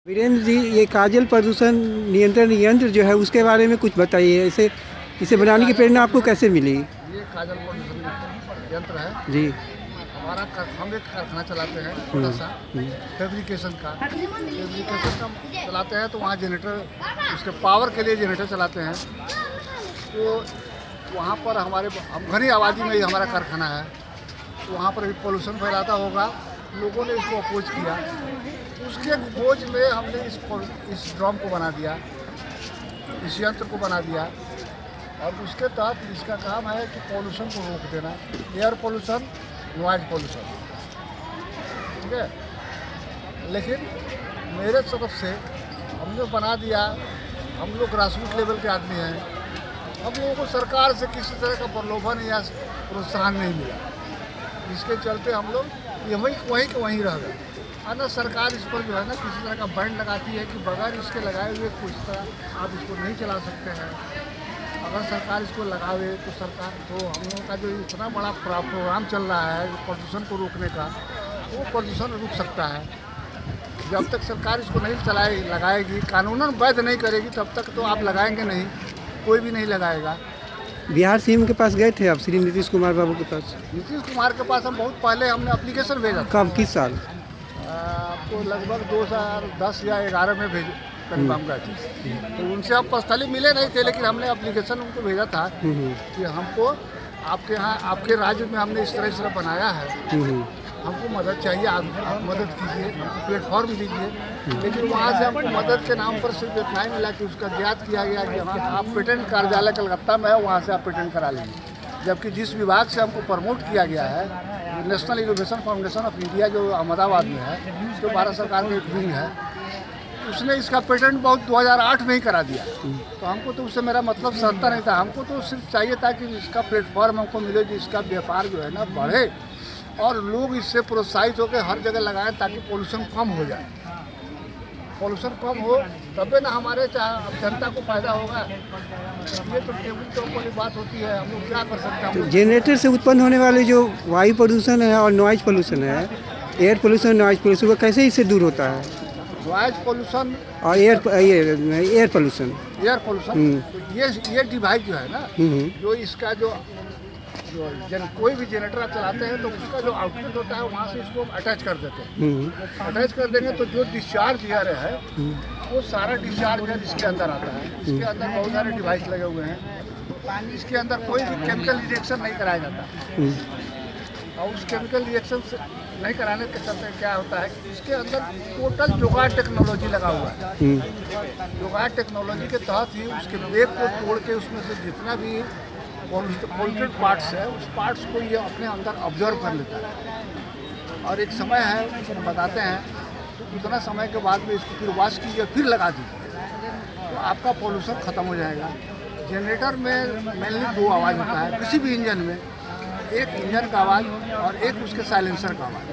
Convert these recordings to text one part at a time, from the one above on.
वीरेंद्र जी, ये काजल प्रदूषण नियंत्रण यंत्र जो है उसके बारे में कुछ बताइए। इसे बनाने की प्रेरणा आपको कैसे मिली? ये काजल प्रदूषण यंत्र है। जी। हमारा हम एक कारखाना चलाते हैं छोटा सा फैब्रिकेशन का चलाते हैं। तो वहाँ जनरेटर, उसके पावर के लिए जनरेटर चलाते हैं। तो वहाँ पर हम घनी आबादी में ही हमारा कारखाना है। तो वहाँ पर पोल्यूशन फैलाता होगा, लोगों ने इसको अपोज किया। उसके खोज में हमने इस ड्रम को बना दिया, इस यंत्र को बना दिया। और उसके तहत इसका काम है कि पोल्यूशन को रोक देना, एयर पोल्यूशन, नॉइज पोल्यूशन, ठीक है। लेकिन मेरे तरफ से हमने बना दिया। हम लोग ग्रासरूट लेवल के आदमी हैं। हम लोगों को सरकार से किसी तरह का प्रलोभन या प्रोत्साहन नहीं मिला। इसके चलते हम लोग वहीं के वहीं रह गए। ना सरकार इस पर जो है ना किसी तरह का बैंड लगाती है कि बगैर इसके लगाए हुए कुछ तरह आप इसको नहीं चला सकते हैं। अगर सरकार इसको लगावे तो हम लोगों का जो इतना बड़ा प्रोग्राम चल रहा है प्रदूषण को रोकने का, वो प्रदूषण रुक सकता है। जब तक सरकार इसको नहीं लगाएगी, कानूनन वैध नहीं करेगी, तब तक तो आप लगाएंगे नहीं, कोई भी नहीं लगाएगा। बिहार सीएम के पास गए थे आप, श्री नीतीश कुमार बाबू के पास? नीतीश कुमार के पास हम बहुत पहले हमने एप्लीकेशन भेजा। कब, किस साल? आपको लगभग 2010 या 11 में करीब हम गए थे। तो उनसे हम पर्सनली मिले नहीं थे, लेकिन हमने एप्लीकेशन उनको भेजा था कि हमको आपके यहाँ, आपके राज्य में हमने इस तरह बनाया है, हमको मदद चाहिए, आप मदद कीजिए, प्लेटफॉर्म दीजिए। लेकिन वहाँ से हमको मदद के नाम पर सिर्फ इतना ही मिला कि उसका ज्ञात किया गया कि हाँ, आप पेटेंट कार्यालय कलकत्ता में है, वहाँ से आप पेटेंट करा लीजिए। जबकि जिस विभाग से हमको प्रमोट किया गया है, national innovation foundation of India, जो अहमदाबाद में है, जो भारत सरकार में एक विंग है, उसने इसका पेटेंट बहुत 2008 में ही करा दिया। तो हमको तो उससे मेरा मतलब सस्ता नहीं था। हमको तो सिर्फ चाहिए था कि इसका प्लेटफॉर्म हमको मिले, जिसका व्यापार जो है ना बढ़े और लोग इससे प्रोत्साहित होकर हर जगह लगाएं, ताकि पोल्यूशन कम हो जाए। पोल्यूशन कम हो तबे ना हमारे जनता को फायदा होगा। ये तो टेबल टॉप वाली बात होती है, हम लोग क्या कर सकते हैं। तो जनरेटर से उत्पन्न होने वाले जो वायु प्रदूषण है और नॉइज पोल्यूशन है, एयर पोल्यूशन, नॉइज पोल्यूशन, वो कैसे इससे दूर होता है? नॉइज पोल्यूशन और एयर पोल्यूशन, तो ये डिवाइस जो है ना, जो इसका जो कोई भी जनरेटर आप चलाते हैं तो उसका जो आउटपुट होता है, वहाँ से इसको अटैच कर देते हैं। अटैच कर देंगे तो जो डिस्चार्ज एयर है, वो सारा डिस्चार्ज एयर इसके अंदर आता है। इसके अंदर बहुत सारे डिवाइस लगे हुए हैं। इसके अंदर कोई भी केमिकल रिएक्शन नहीं कराया जाता। और उस केमिकल रिएक्शन से नहीं कराने के चलते क्या होता है कि इसके अंदर टोटल जुगाड़ टेक्नोलॉजी लगा हुआ है। जुगाड़ टेक्नोलॉजी के तहत ही उसके वेग को तोड़ के उसमें से जितना भी पोल्यूटेड पार्ट्स है, उस पार्ट्स को ये अपने अंदर ऑब्जर्व कर लेता है। और एक समय है, उसको बताते हैं, तो उतना समय के बाद में इसको फिर वॉश कीजिए, फिर लगा दीजिए, तो आपका पोल्यूशन ख़त्म हो जाएगा। जनरेटर में मेनली 2 आवाज़ होता है किसी भी इंजन में, एक इंजन का आवाज़ और एक उसके साइलेंसर का आवाज़।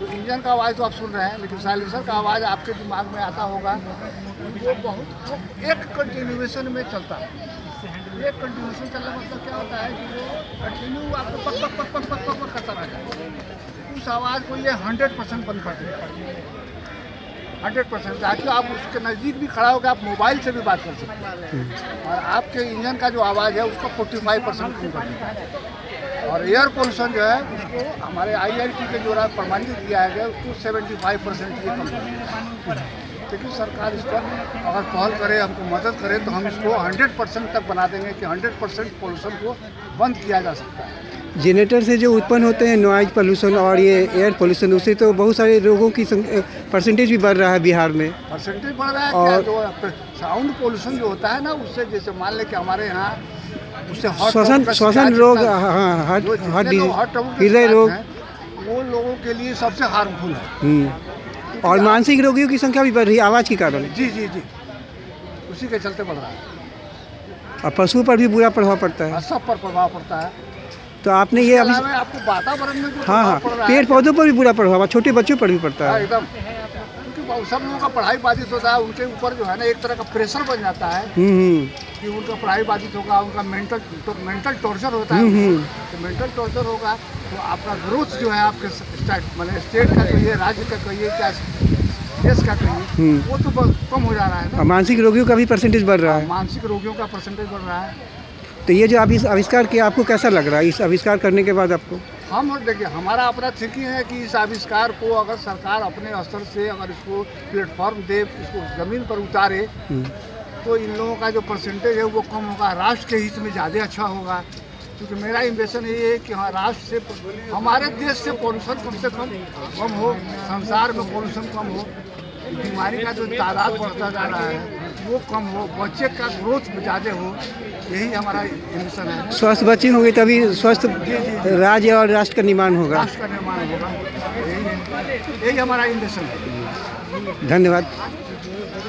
तो इंजन का आवाज़ तो आप सुन रहे हैं, लेकिन साइलेंसर का आवाज़ आपके दिमाग में आता होगा। वो एक कंटिन्यूएशन में चलता है। एक कंटिन्यूएशन चलना मतलब क्या होता है कि वो कंटिन्यू आपको पक पक पक पक पक पक पक करता रहता है। उस आवाज़ को ये 100% बंद कर देता है, 100%, ताकि आप उसके नज़दीक भी खड़ा होकर आप मोबाइल से भी बात कर सकते हैं। और आपके इंजन का जो आवाज़ है उसका 45% कम कर देता है। और एयर पोल्यूशन जो है, उसको हमारे IIT के द्वारा प्रमाणित किया गया, उसको 75% ये कम कर देता है। लेकिन सरकार इस पर अगर पहल करे, हमको मदद करे, तो हम इसको 100% तक बना देंगे कि 100% पोल्यूशन को बंद किया जा सकता है। जनरेटर से जो उत्पन्न होते हैं नॉइज पोल्यूशन और ये एयर पोल्यूशन, उससे तो बहुत सारे रोगों की परसेंटेज भी बढ़ रहा है बिहार में। परसेंटेज बढ़ रहा है। और जो साउंड पोल्यूशन जो होता है ना, उससे जैसे मान लें कि हमारे यहाँ उससे श्वसन रोग, हृदय रोग, वो लोगों के लिए सबसे हार्मफुल है। और मानसिक रोगियों की संख्या भी बढ़ रही है आवाज़ के कारण। जी, उसी के चलते बढ़ रहा है। और पशुओं पर भी बुरा प्रभाव पड़ता है। सब पर प्रभाव पड़ता है। तो आपने ये अभी आपको वातावरण में हाँ, पेड़ पौधों पर भी बुरा प्रभाव, छोटे बच्चों पर भी पड़ता है एकदम। क्योंकि सब लोगों का पढ़ाई बाधित होता है, उनके ऊपर जो है ना एक तरह का प्रेशर बन जाता है कि उनका पढ़ाई बाधित होगा, उनका मेंटल टॉर्चर होता है। तो मेंटल टॉर्चर होगा तो आपका ग्रोथ जो है आपके स्टेट का कहिए, राज्य का कहिए, क्या देश का कहिए, वो तो कम हो जा रहा है ना। और मानसिक रोगियों का भी परसेंटेज बढ़ रहा है। मानसिक रोगियों का परसेंटेज बढ़ रहा है। तो ये जो आप इस आविष्कार किया, आपको कैसा लग रहा है इस आविष्कार करने के बाद आपको? हम देखिए, हमारा अपना थिंकिंग है कि इस आविष्कार को अगर सरकार अपने स्तर से अगर इसको प्लेटफॉर्म दे, इसको ज़मीन पर उतारे, तो इन लोगों का जो परसेंटेज है वो कम होगा, राष्ट्र के हित में ज़्यादा अच्छा होगा। क्योंकि मेरा इम्प्रेशन ये है कि हाँ, राष्ट्र से, हमारे देश से पॉल्यूशन कम से कम हो, संसार में पॉल्यूशन कम हो, बीमारी का जो तादाद बढ़ता जा रहा है वो कम हो, बच्चे का ग्रोथ ज़्यादा हो, यही हमारा इम्प्रेशन है। स्वस्थ बच्चे होंगे तभी स्वस्थ राज्य और राष्ट्र का निर्माण होगा। राष्ट्र का निर्माण होगा, यही हमारा इम्प्रेशन है। धन्यवाद।